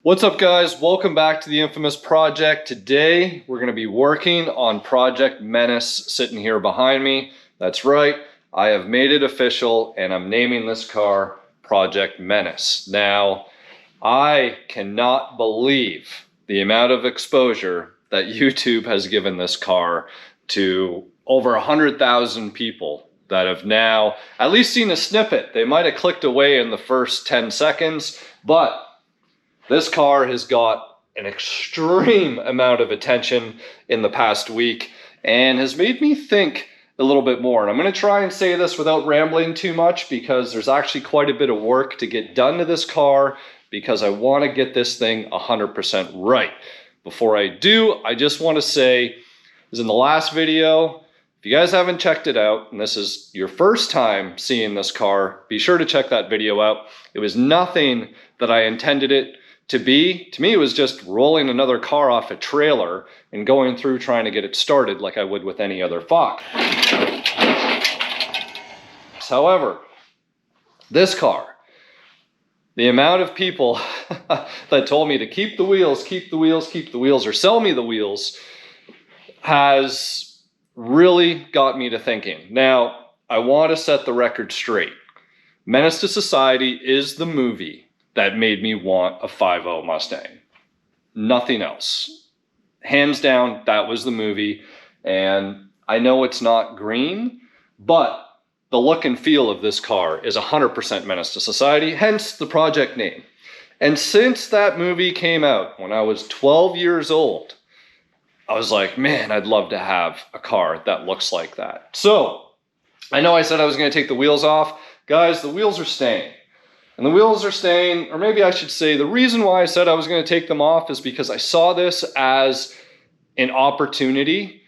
What's up, guys? Welcome back to the infamous project. Today we're going to be working on Project Menace, sitting here behind me. That's right, I have made it official and I'm naming this car Project Menace. Now, I cannot believe the amount of exposure that YouTube has given this car to over 100,000 people that have now at least seen a snippet. They might have clicked away in the first 10 seconds, but this car has got an extreme amount of attention in the past week and has made me think a little bit more. And I'm going to try and say this without rambling too much because there's actually quite a bit of work to get done to this car because I want to get this thing 100% right. Before I do, I just want to say, as in the last video, if you guys haven't checked it out, and this is your first time seeing this car, be sure to check that video out. It was nothing that I intended it to be. To me, it was just rolling another car off a trailer and going through trying to get it started like I would with any other Fox. However, this car, the amount of people that told me to keep the wheels, keep the wheels, keep the wheels, or sell me the wheels, has really got me to thinking. Now, I want to set the record straight. Menace to Society is the movie that made me want a 5.0 Mustang. Nothing else. Hands down, that was the movie. And I know it's not green, but the look and feel of this car is 100% Menace to Society, hence the project name. And since that movie came out when I was 12 years old, I was like, man, I'd love to have a car that looks like that. So, I know I said I was going to take the wheels off. Guys, the wheels are staying. And the wheels are staying, or maybe I should say the reason why I said I was going to take them off is because I saw this as an opportunity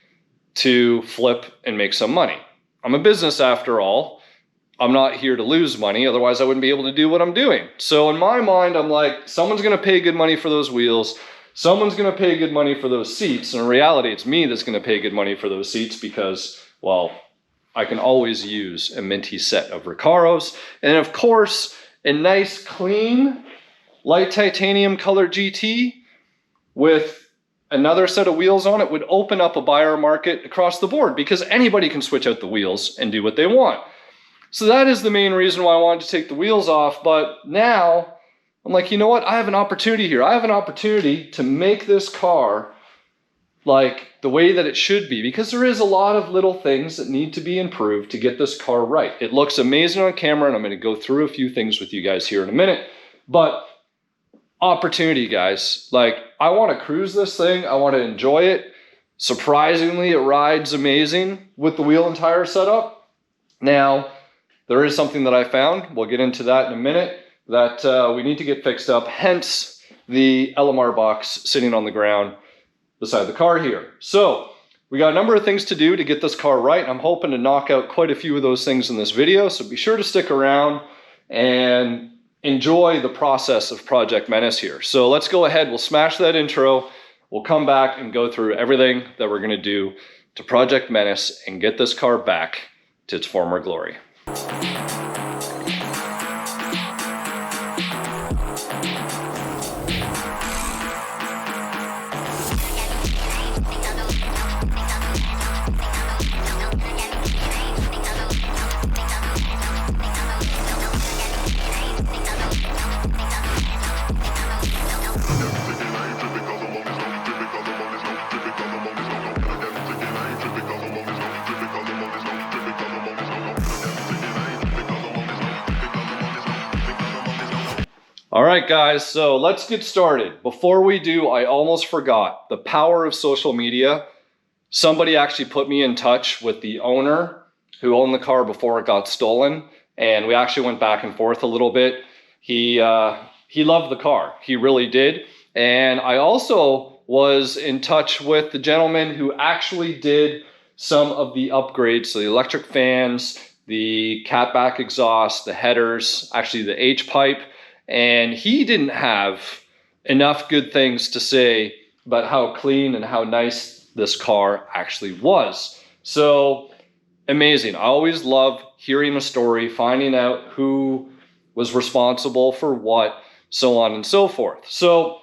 to flip and make some money. I'm a business after all. I'm not here to lose money, otherwise I wouldn't be able to do what I'm doing. So in my mind, I'm like, someone's going to pay good money for those wheels. Someone's going to pay good money for those seats. And in reality, it's me that's going to pay good money for those seats because, well, I can always use a minty set of Recaros. And of course, a nice, clean, light titanium colored GT with another set of wheels on it would open up a buyer market across the board because anybody can switch out the wheels and do what they want. So that is the main reason why I wanted to take the wheels off. But now I'm like, you know what? I have an opportunity here. I have an opportunity to make this car like the way that it should be, because there is a lot of little things that need to be improved to get this car right. It looks amazing on camera, and I'm going to go through a few things with you guys here in a minute, but opportunity, guys. Like, I want to cruise this thing. I want to enjoy it. Surprisingly, it rides amazing with the wheel and tire setup. Now, there is something that I found. We'll get into that in a minute that we need to get fixed up, hence the LMR box sitting on the ground beside the car here. So we got a number of things to do to get this car right. I'm hoping to knock out quite a few of those things in this video, so be sure to stick around and enjoy the process of Project Menace here. So let's go ahead, we'll smash that intro, we'll come back and go through everything that we're gonna do to Project Menace and get this car back to its former glory. All right, guys, so let's get started. Before we do, I almost forgot the power of social media. Somebody actually put me in touch with the owner who owned the car before it got stolen, and we actually went back and forth a little bit. He loved the car, he really did. And I also was in touch with the gentleman who actually did some of the upgrades, so the electric fans, the catback exhaust, the headers, actually the H-pipe. And he didn't have enough good things to say about how clean and how nice this car actually was. So amazing. I always love hearing a story, finding out who was responsible for what, so on and so forth. So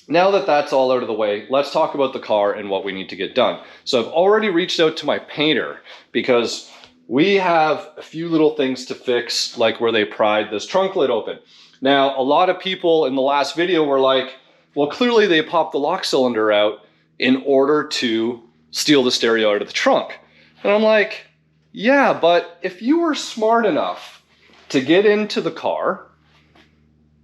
Now that that's all out of the way, let's talk about the car and what we need to get done. So I've already reached out to my painter because we have a few little things to fix, like where they pried this trunk lid open. Now, a lot of people in the last video were like, well, clearly they popped the lock cylinder out in order to steal the stereo out of the trunk. And I'm like, yeah, but if you were smart enough to get into the car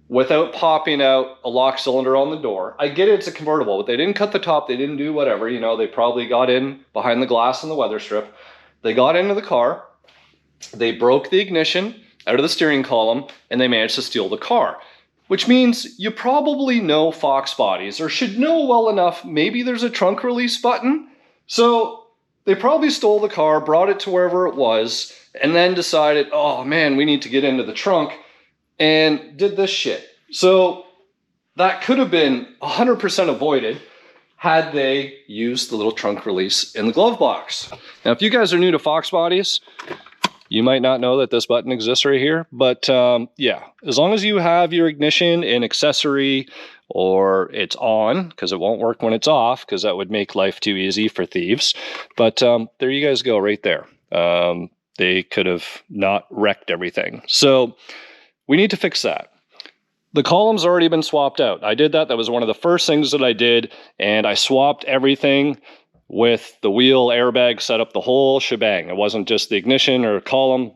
without popping out a lock cylinder on the door. I get it's a convertible, but they didn't cut the top, they didn't do whatever, you know, they probably got in behind the glass and the weather strip. They got into the car, they broke the ignition out of the steering column, and they managed to steal the car. Which means you probably know Fox bodies, or should know well enough, maybe there's a trunk release button. So they probably stole the car, brought it to wherever it was, and then decided, oh man, we need to get into the trunk, and did this shit. So that could have been 100% avoided had they used the little trunk release in the glove box. Now, if you guys are new to Fox bodies, you might not know that this button exists right here, but yeah, as long as you have your ignition in accessory or it's on, because it won't work when it's off, because that would make life too easy for thieves. But there you guys go right there. They could have not wrecked everything. So we need to fix that. The column's already been swapped out. I did that. That was one of the first things that I did, and I swapped everything with the wheel, airbag, set up the whole shebang. It wasn't just the ignition or column.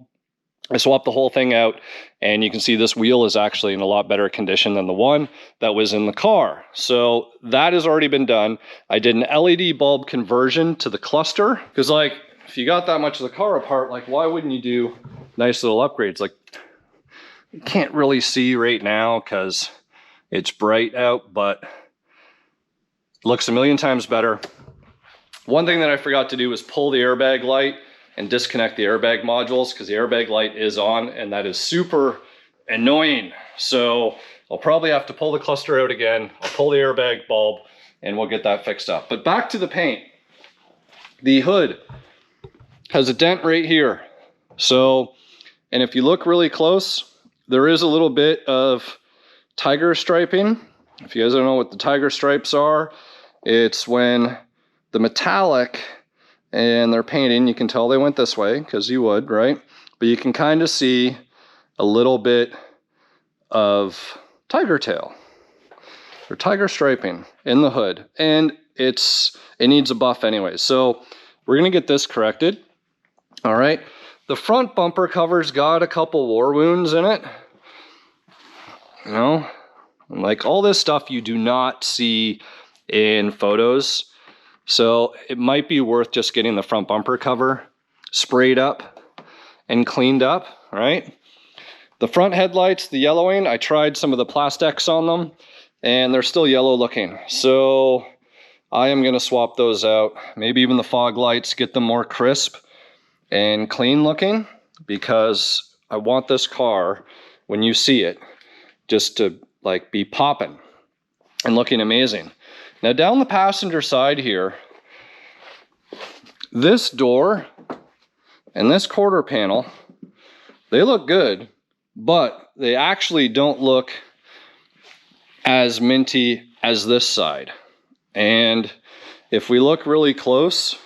I swapped the whole thing out, and you can see this wheel is actually in a lot better condition than the one that was in the car. So that has already been done. I did an LED bulb conversion to the cluster, because like, if you got that much of the car apart, like why wouldn't you do nice little upgrades? Like, you can't really see right now because it's bright out, but it looks a million times better. One thing that I forgot to do was pull the airbag light and disconnect the airbag modules, because the airbag light is on, and that is super annoying. So I'll probably have to pull the cluster out again. I'll pull the airbag bulb and we'll get that fixed up. But back to the paint. The hood has a dent right here. So, and if you look really close, there is a little bit of tiger striping. If you guys don't know what the tiger stripes are, it's when the metallic and they're painting, you can tell they went this way, because you would, right? But you can kind of see a little bit of tiger tail or tiger striping in the hood, and it needs a buff anyway. So we're gonna get this corrected. All right. The front bumper cover's got a couple war wounds in it. You know, like all this stuff you do not see in photos. So it might be worth just getting the front bumper cover sprayed up and cleaned up, right? The front headlights, the yellowing, I tried some of the Plastex on them and they're still yellow looking. So I am gonna swap those out. Maybe even the fog lights, get them more crisp and clean looking, because I want this car, when you see it, just to like be popping and looking amazing. Now down the passenger side here, this door and this quarter panel, they look good, but they actually don't look as minty as this side. And if we look really close,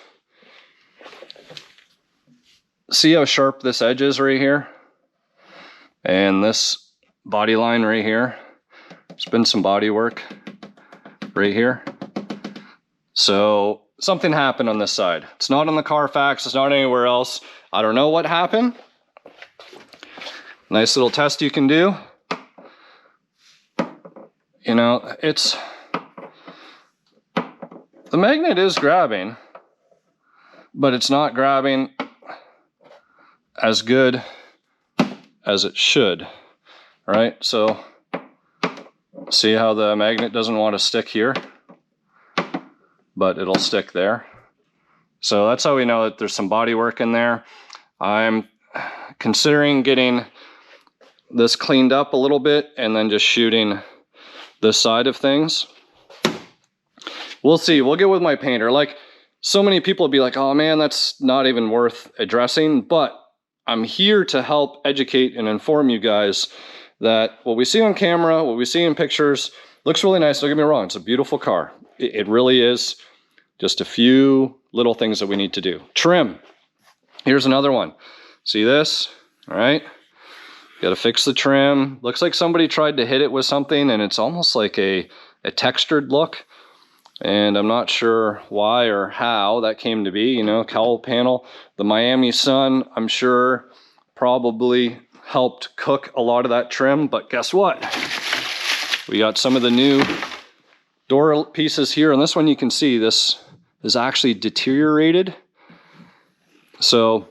see how sharp this edge is right here? And this body line right here. There's been some body work right here. So something happened on this side. It's not on the Carfax, it's not anywhere else. I don't know what happened. Nice little test you can do. You know, the magnet is grabbing, but it's not grabbing as good as it should, right? So see how the magnet doesn't want to stick here, but it'll stick there. So that's how we know that there's some body work in there. I'm considering getting this cleaned up a little bit and then just shooting this side of things. We'll see. We'll get with my painter. Like, so many people will be like, oh man, that's not even worth addressing, but I'm here to help educate and inform you guys that what we see on camera, what we see in pictures, Looks really nice, don't get me wrong, it's a beautiful car. It really is. Just a few little things that we need to do. Trim. Here's another one. See this? All right. Got to fix the trim. Looks like somebody tried to hit it with something and it's almost like a textured look. And I'm not sure why or how that came to be, you know, cowl panel. The Miami sun, I'm sure, probably helped cook a lot of that trim, but guess what? We got some of the new door pieces here, and this one you can see this is actually deteriorated. So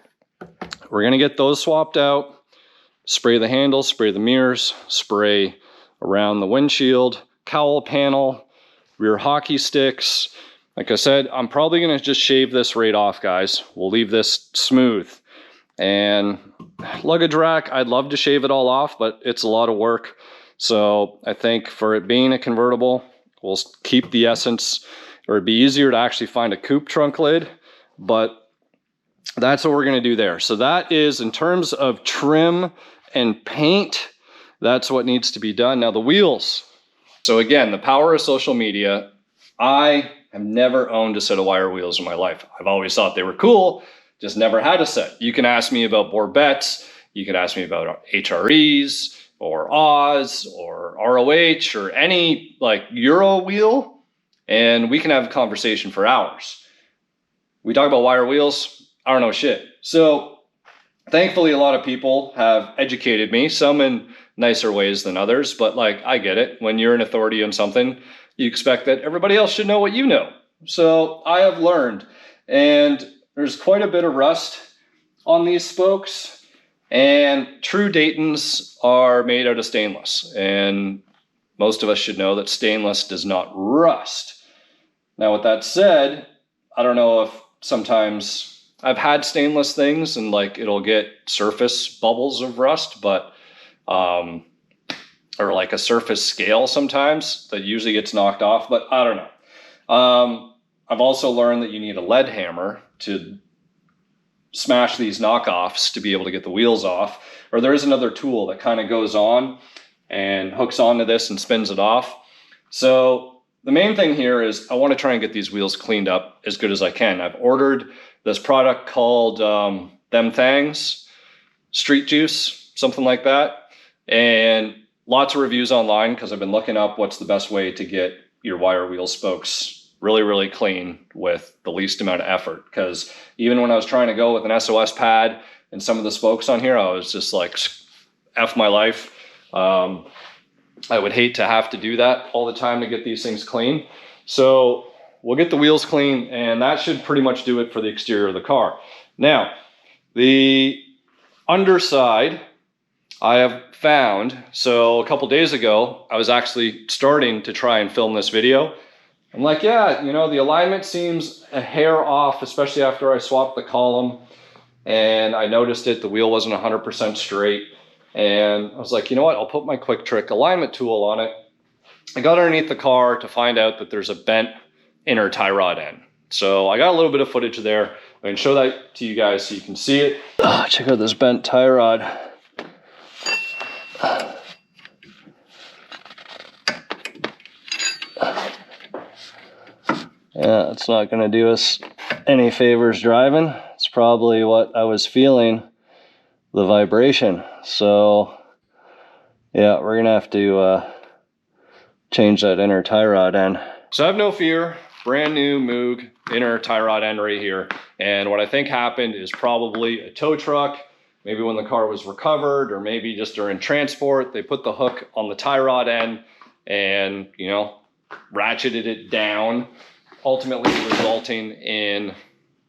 we're gonna get those swapped out, spray the handles, spray the mirrors, spray around the windshield, cowl panel, rear hockey sticks. Like I said, I'm probably gonna just shave this right off, guys. We'll leave this smooth. And luggage rack, I'd love to shave it all off, but it's a lot of work. So I think for it being a convertible, we'll keep the essence, or it'd be easier to actually find a coupe trunk lid, but that's what we're gonna do there. So that is, in terms of trim and paint, that's what needs to be done. Now the wheels. So again, the power of social media. I have never owned a set of wire wheels in my life. I've always thought they were cool, just never had a set. You can ask me about Bourbettes, you can ask me about HREs, or Oz, or ROH, or any like Euro wheel, and we can have a conversation for hours. We talk about wire wheels, I don't know shit. So thankfully a lot of people have educated me, some in nicer ways than others, but like, I get it. When you're an authority on something, you expect that everybody else should know what you know. So I have learned, and there's quite a bit of rust on these spokes. And true Daytons are made out of stainless, and most of us should know that stainless does not rust. Now, with that said, I don't know if sometimes I've had stainless things and like it'll get surface bubbles of rust, but or like a surface scale sometimes that usually gets knocked off, but I don't know. I've also learned that you need a lead hammer to smash these knockoffs to be able to get the wheels off, or there is another tool that kind of goes on and hooks onto this and spins it off. So the main thing here is I want to try and get these wheels cleaned up as good as I can. I've ordered this product called Them Thangs, Street Juice, something like that, and lots of reviews online because I've been looking up what's the best way to get your wire wheel spokes really, really clean with the least amount of effort. Because even when I was trying to go with an SOS pad and some of the spokes on here, I was just like, F my life. I would hate to have to do that all the time to get these things clean. So we'll get the wheels clean, and that should pretty much do it for the exterior of the car. Now, the underside, I have found, so a couple days ago, I was actually starting to try and film this video. I'm like, yeah, you know, the alignment seems a hair off, especially after I swapped the column, and I noticed it, the wheel wasn't 100% straight. And I was like, you know what, I'll put my Quick Trick alignment tool on it. I got underneath the car to find out that there's a bent inner tie rod end. So I got a little bit of footage there. I can show that to you guys so you can see it. Oh, check out this bent tie rod. Yeah, it's not going to do us any favors driving. It's probably what I was feeling, the vibration. So yeah, we're going to have to change that inner tie rod end. So have no fear, brand new Moog inner tie rod end right here. And what I think happened is probably a tow truck, maybe when the car was recovered, or maybe just during transport, they put the hook on the tie rod end and, you know, ratcheted it down, ultimately resulting in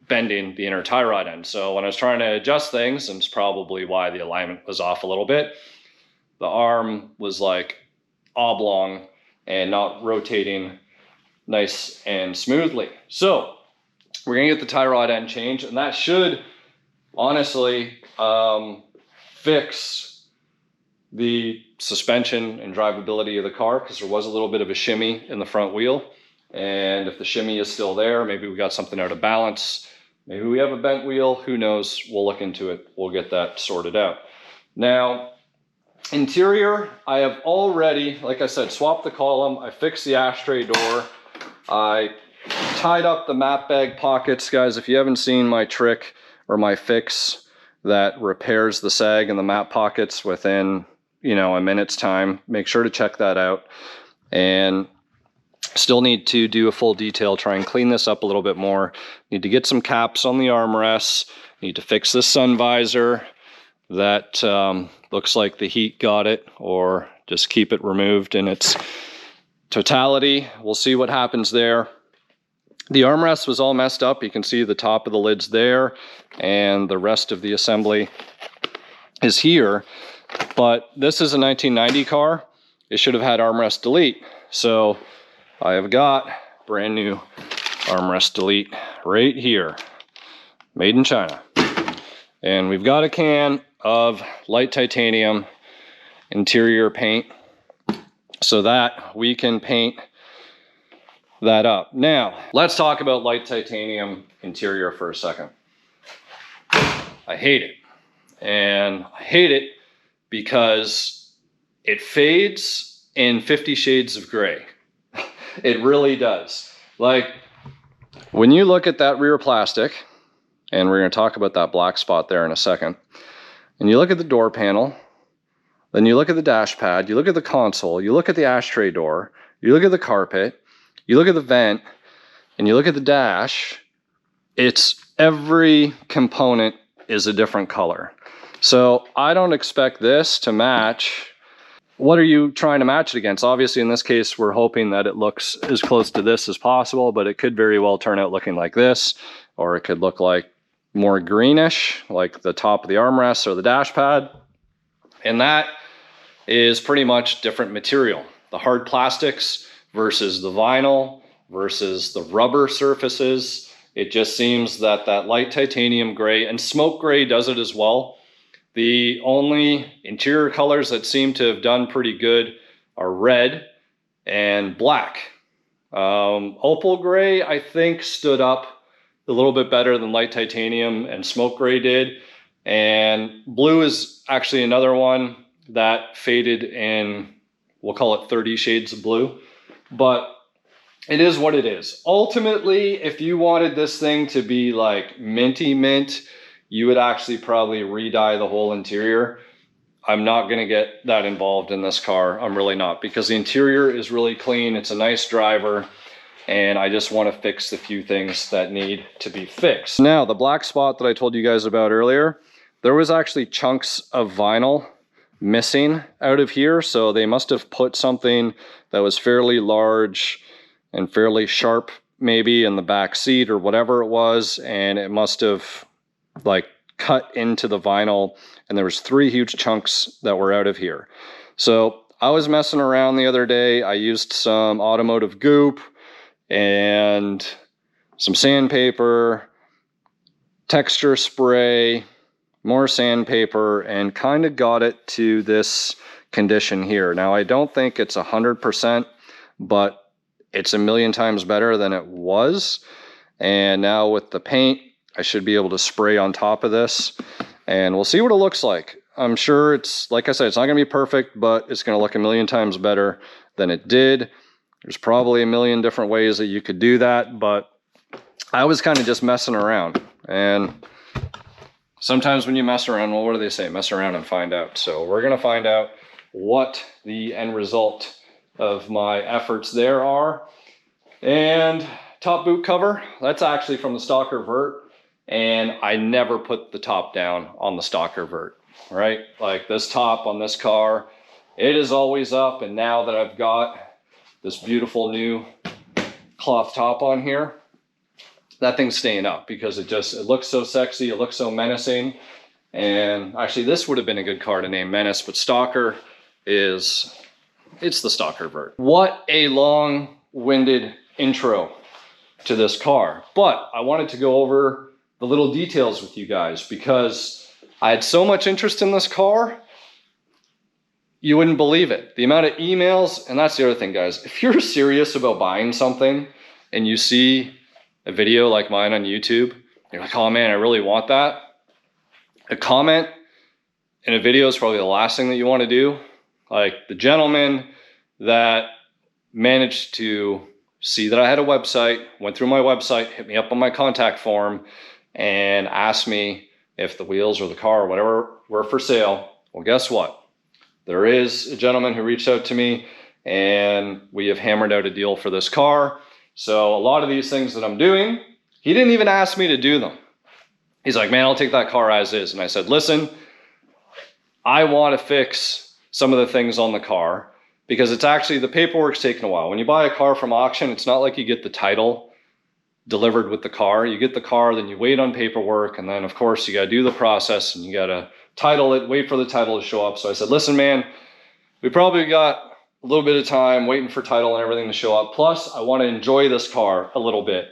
bending the inner tie rod end. So when I was trying to adjust things, and it's probably why the alignment was off a little bit, the arm was like oblong and not rotating nice and smoothly. So we're gonna get the tie rod end changed, and that should honestly fix the suspension and drivability of the car, because there was a little bit of a shimmy in the front wheel. And if the shimmy is still there, maybe we got something out of balance. Maybe we have a bent wheel, who knows? We'll look into it. We'll get that sorted out. Now, Interior, I have already, like I said, swapped the column. I fixed the ashtray door. I tied up the map bag pockets. Guys, if you haven't seen my trick or my fix that repairs the sag in the map pockets within, you know, a minute's time, make sure to check that out. And still need to do a full detail, try and clean this up a little bit more. Need to get some caps on the armrests. Need to fix this sun visor. That looks like the heat got it, or just keep it removed in its totality. We'll see what happens there. The armrest was all messed up. You can see the top of the lids there, and the rest of the assembly is here. But this is a 1990 car. It should have had armrest delete. So I have got brand new armrest delete right here, made in China. And we've got a can of light titanium interior paint so that we can paint that up. Now, let's talk about light titanium interior for a second. I hate it. And I hate it because it fades in 50 shades of gray. It really does. Like, when you look at that rear plastic, and we're going to talk about that black spot there in a second, and you look at the door panel, then you look at the dash pad, you look at the console, you look at the ashtray door, you look at the carpet, you look at the vent, and you look at the dash, it's every component is a different color. So I don't expect this to match. What are you trying to match it against? Obviously, in this case, we're hoping that it looks as close to this as possible, but it could very well turn out looking like this, or it could look like more greenish, like the top of the armrest or the dash pad. And that is pretty much different material. The hard plastics versus the vinyl versus the rubber surfaces. It just seems that that light titanium gray, and smoke gray does it as well. The only interior colors that seem to have done pretty good are red and black. Opal gray, I think, stood up a little bit better than light titanium and smoke gray did. And blue is actually another one that faded in, we'll call it 30 shades of blue. But it is what it is. Ultimately, if you wanted this thing to be like minty mint, you would actually probably re-dye the whole interior. I'm not going to get that involved in this car. I'm really not, because the interior is really clean. It's a nice driver. And I just want to fix the few things that need to be fixed. Now, the black spot that I told you guys about earlier, there was actually chunks of vinyl missing out of here. So they must have put something that was fairly large and fairly sharp maybe in the back seat or whatever it was. And it must have like cut into the vinyl. And there was 3 huge chunks that were out of here. So I was messing around the other day. I used some automotive goop and some sandpaper, texture spray, more sandpaper, and kind of got it to this condition here. Now, I don't think it's 100%, but it's a million times better than it was. And now with the paint, I should be able to spray on top of this, and we'll see what it looks like. I'm sure it's, like I said, it's not going to be perfect, but it's going to look a million times better than it did. There's probably a million different ways that you could do that, but I was kind of just messing around. And sometimes when you mess around, well, what do they say? Mess around and find out. So we're going to find out what the end result of my efforts there are. And top boot cover, that's actually from the Stalker Vert. And I never put the top down on the Stalker Vert, right? Like this top on this car, it is always up. And now that I've got this beautiful new cloth top on here, that thing's staying up because it looks so sexy, it looks so menacing. And actually this would have been a good car to name Menace, but Stalker it's the Stalker Vert. What a long-winded intro to this car. But I wanted to go over the little details with you guys because I had so much interest in this car, you wouldn't believe it. The amount of emails, and that's the other thing, guys. If you're serious about buying something and you see a video like mine on YouTube, you're like, oh man, I really want that. A comment in a video is probably the last thing that you want to do. Like the gentleman that managed to see that I had a website, went through my website, hit me up on my contact form, and asked me if the wheels or the car or whatever were for sale. Well, guess what? There is a gentleman who reached out to me, and we have hammered out a deal for this car. So a lot of these things that I'm doing, he didn't even ask me to do them. He's like, man, I'll take that car as is. And I said, listen, I want to fix some of the things on the car, because it's actually, the paperwork's taking a while. When you buy a car from auction, it's not like you get the title delivered with the car. You get the car, then you wait on paperwork, and then of course you got to do the process, and you got to title it, wait for the title to show up. So I said, listen, man, we probably got a little bit of time waiting for title and everything to show up. Plus, I want to enjoy this car a little bit.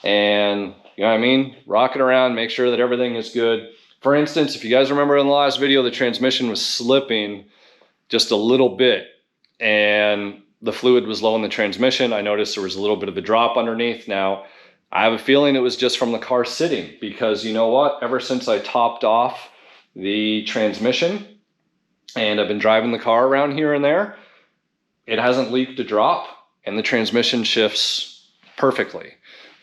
And you know what I mean? Rock it around, make sure that everything is good. For instance, if you guys remember in the last video, the transmission was slipping just a little bit, and the fluid was low in the transmission. I noticed there was a little bit of a drop underneath. Now, I have a feeling it was just from the car sitting, because you know what? Ever since I topped off the transmission and I've been driving the car around here and there, it hasn't leaked a drop, and the transmission shifts perfectly.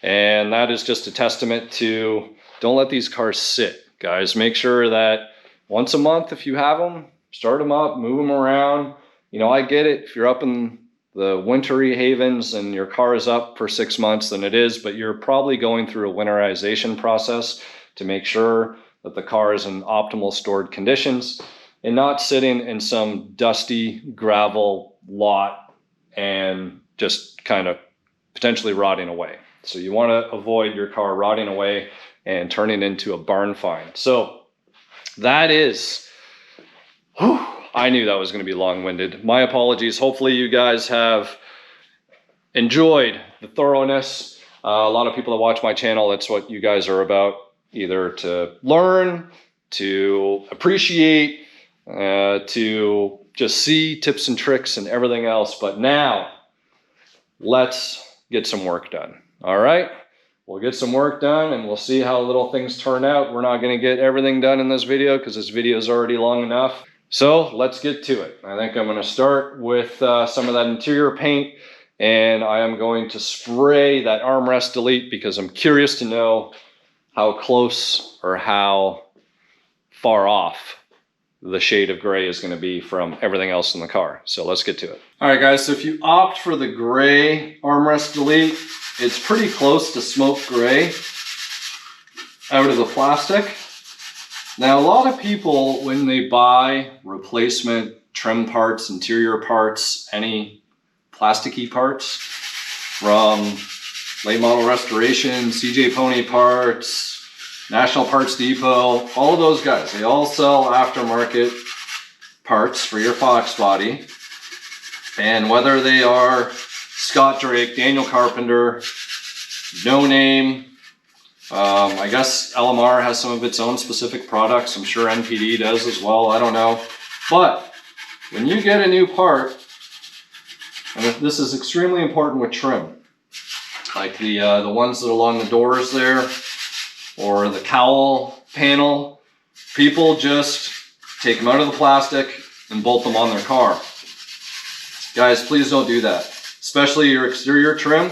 And that is just a testament to, don't let these cars sit, guys. Make sure that once a month, if you have them, start them up, move them around. You know, I get it. If you're up in the wintry havens and your car is up for 6 months, then it is, but you're probably going through a winterization process to make sure that the car is in optimal stored conditions and not sitting in some dusty gravel lot and just kind of potentially rotting away. So you want to avoid your car rotting away and turning into a barn find. So that is, whew, I knew that was going to be long-winded. My apologies. Hopefully you guys have enjoyed the thoroughness. A lot of people that watch my channel, that's what you guys are about, either to learn, to appreciate, to just see tips and tricks and everything else. But now let's get some work done. All right, we'll get some work done and we'll see how little things turn out. We're not going to get everything done in this video because this video is already long enough. So let's get to it. I think I'm going to start with some of that interior paint, and I am going to spray that armrest delete because I'm curious to know how close or how far off the shade of gray is going to be from everything else in the car. So let's get to it. All right, guys, so if you opt for the gray armrest delete, it's pretty close to smoke gray out of the plastic. Now, a lot of people, when they buy replacement trim parts, interior parts, any plasticky parts from Late Model Restoration, CJ Pony Parts, National Parts Depot, all of those guys, they all sell aftermarket parts for your Fox body. And whether they are Scott Drake, Daniel Carpenter, No Name, I guess LMR has some of its own specific products. I'm sure NPD does as well. I don't know. But when you get a new part, and this is extremely important with trim, like the ones that are along the doors there, or the cowl panel, people just take them out of the plastic and bolt them on their car. Guys, please don't do that. Especially your exterior trim.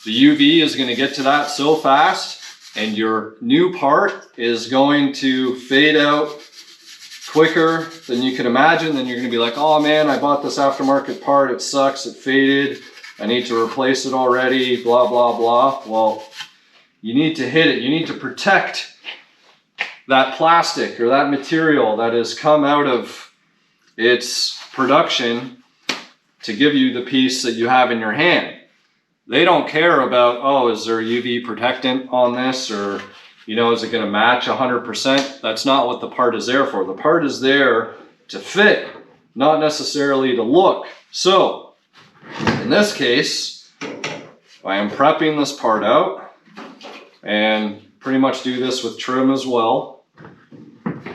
The UV is going to get to that so fast, and your new part is going to fade out quicker than you can imagine. Then you're going to be like, oh man, I bought this aftermarket part, it sucks, it faded, I need to replace it already, blah, blah, blah. Well, you need to hit it. You need to protect that plastic or that material that has come out of its production to give you the piece that you have in your hand. They don't care about, oh, is there UV protectant on this, or, you know, is it going to match 100%? That's not what the part is there for. The part is there to fit, not necessarily to look. So, in this case, I am prepping this part out, and pretty much do this with trim as well.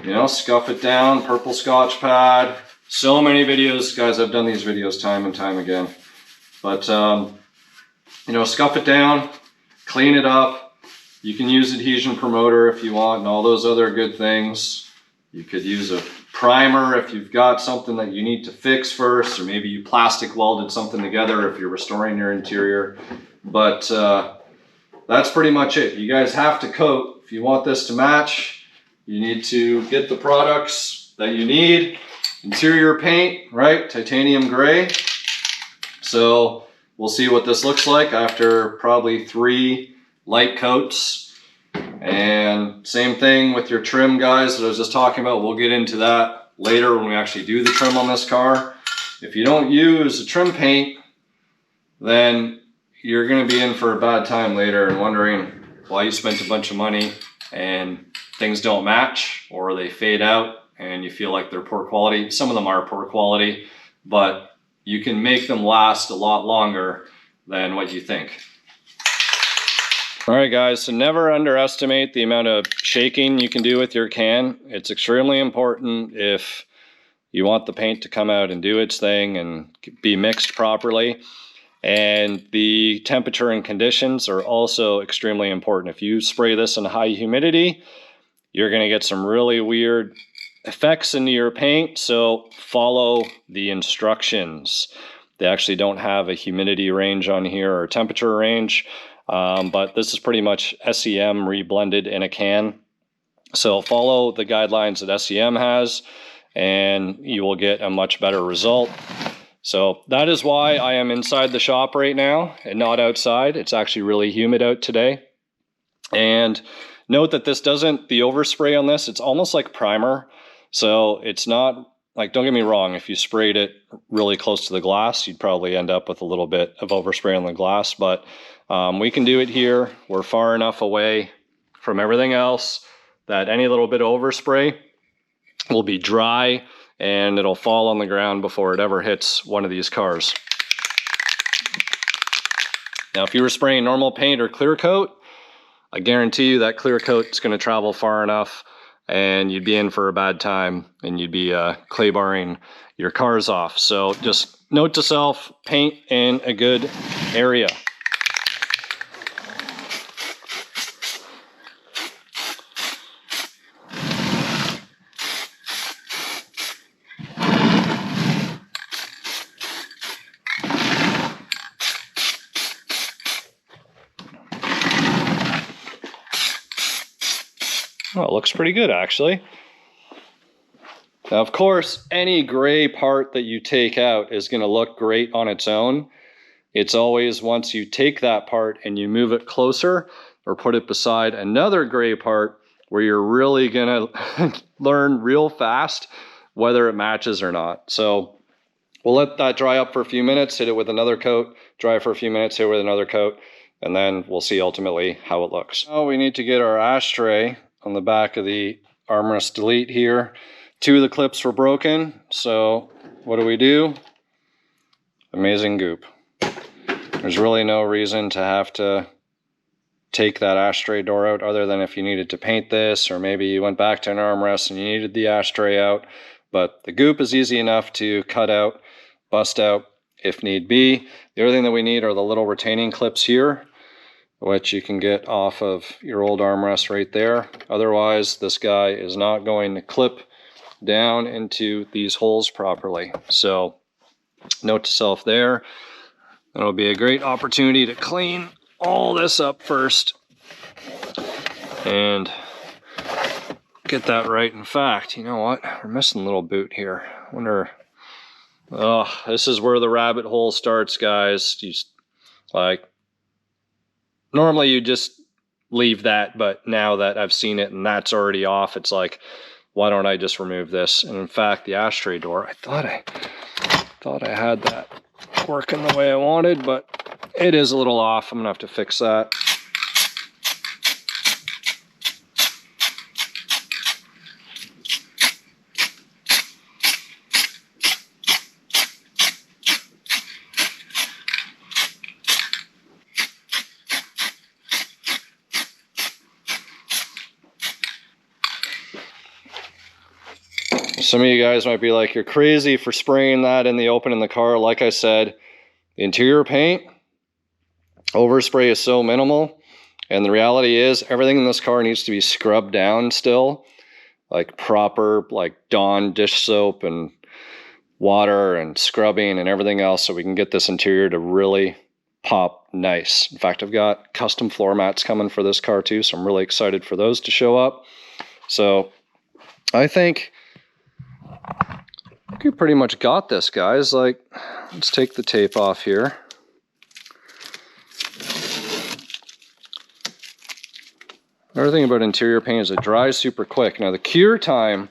You know, scuff it down, purple Scotch pad. So many videos, guys, I've done these videos time and time again. But, you know, scuff it down, clean it up. You can use adhesion promoter if you want and all those other good things. You could use a primer if you've got something that you need to fix first, or maybe you plastic welded something together if you're restoring your interior. But that's pretty much it. You guys have to coat. If you want this to match, you need to get the products that you need. Interior paint, right? Titanium gray. So we'll see what this looks like after probably 3 light coats. And same thing with your trim, guys, that I was just talking about. We'll get into that later when we actually do the trim on this car. If you don't use a trim paint, then you're going to be in for a bad time later and wondering why you spent a bunch of money and things don't match, or they fade out and you feel like they're poor quality. Some of them are poor quality, but you can make them last a lot longer than what you think. All right, guys, so never underestimate the amount of shaking you can do with your can. It's extremely important if you want the paint to come out and do its thing and be mixed properly. And the temperature and conditions are also extremely important. If you spray this in high humidity, you're going to get some really weird effects into your paint. So follow the instructions. They actually don't have a humidity range on here or temperature range, but this is pretty much SEM reblended in a can. So follow the guidelines that SEM has and you will get a much better result. So that is why I am inside the shop right now and not outside. It's actually really humid out today. And note that this doesn't, the overspray on this, it's almost like primer. So it's not like, don't get me wrong, if you sprayed it really close to the glass, you'd probably end up with a little bit of overspray on the glass. But we can do it here. We're far enough away from everything else that any little bit of overspray will be dry and it'll fall on the ground before it ever hits one of these cars. Now, if you were spraying normal paint or clear coat, I guarantee you that clear coat is going to travel far enough and you'd be in for a bad time and you'd be clay barring your cars off. So just note to self, paint in a good area. Well, it looks pretty good, actually. Now, of course, any gray part that you take out is going to look great on its own. It's always once you take that part and you move it closer or put it beside another gray part where you're really going to learn real fast whether it matches or not. So we'll let that dry up for a few minutes, hit it with another coat, dry for a few minutes, hit it with another coat, and then we'll see ultimately how it looks. Now we need to get our ashtray on the back of the armrest delete here. 2 of the clips were broken, so what do? Amazing goop. There's really no reason to have to take that ashtray door out other than if you needed to paint this, or maybe you went back to an armrest and you needed the ashtray out. But the goop is easy enough to cut out, bust out if need be. The other thing that we need are the little retaining clips here, which you can get off of your old armrest right there. Otherwise, this guy is not going to clip down into these holes properly. So note to self there. That'll be a great opportunity to clean all this up first and get that right. In fact, you know what? We're missing a little boot here. I wonder, oh, this is where the rabbit hole starts, guys. Normally you just leave that, but now that I've seen it and that's already off, it's like, why don't I just remove this? And in fact, the ashtray door, I thought I had that working the way I wanted, but it is a little off. I'm gonna have to fix that. Some of you guys might be like, you're crazy for spraying that in the open in the car. Like I said, the interior paint, overspray is so minimal. And the reality is everything in this car needs to be scrubbed down still. like proper like Dawn dish soap and water and scrubbing and everything else so we can get this interior to really pop nice. In fact, I've got custom floor mats coming for this car too, so I'm really excited for those to show up. So I think we pretty much got this, guys. Like, let's take the tape off here. Another thing about interior paint is it dries super quick. Now the cure time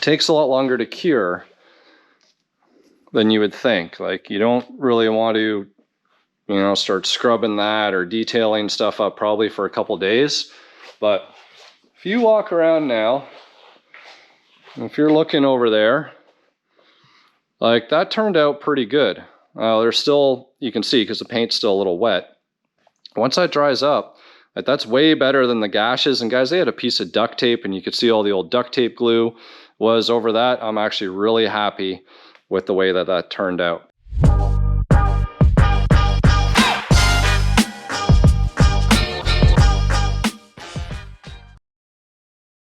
takes a lot longer to cure than you would think. Like, you don't really want to, you know, start scrubbing that or detailing stuff up probably for a couple days. But if you walk around now, if you're looking over there, like that turned out pretty good. There's still, you can see because the paint's still a little wet. Once that dries up, like, that's way better than the gashes. And guys, they had a piece of duct tape and you could see all the old duct tape glue was over that. I'm actually really happy with the way that that turned out.